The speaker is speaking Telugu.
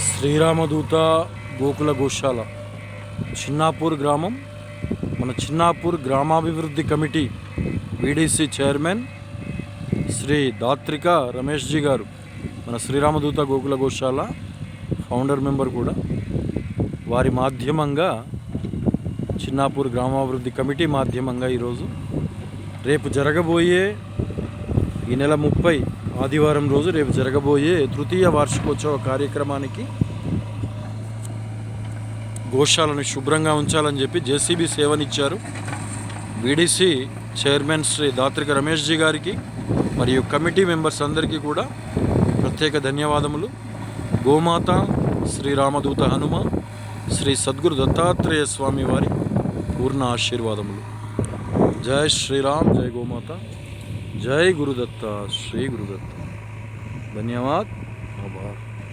శ్రీరామదూత గోకుల గోశాల చిన్నాపూర్ గ్రామం. మన చిన్నాపూర్ గ్రామాభివృద్ధి committee VDC chairman Shri Datrika Ramesh ji గారు, మన శ్రీరామదూత గోకుల గోశాల ఫౌండర్ మెంబర్ కూడా. వారి మాధ్యమంగా చిన్నాపూర్ గ్రామాభివృద్ధి కమిటీ మాధ్యమంగా ఈరోజు రేపు జరగబోయే ఈ నెల 30 ఆదివారం రోజు రేపు జరగబోయే తృతీయ వార్షికోత్సవ కార్యక్రమానికి గోశాలను శుభ్రంగా ఉంచాలని చెప్పి జేసీబీ సేవనిచ్చారు. వీడీసీ చైర్మన్ శ్రీ దాత్రిక రమేష్ జీ గారికి మరియు కమిటీ మెంబర్స్ అందరికీ కూడా ప్రత్యేక ధన్యవాదములు. గోమాత శ్రీరామదూత హనుమ శ్రీ సద్గురు దత్తాత్రేయ స్వామి వారి పూర్ణ ఆశీర్వాదములు. జై శ్రీరామ్, జై గోమాత, జై గురుదత్త, శ్రీ గురుదత్త. ధన్యవాद.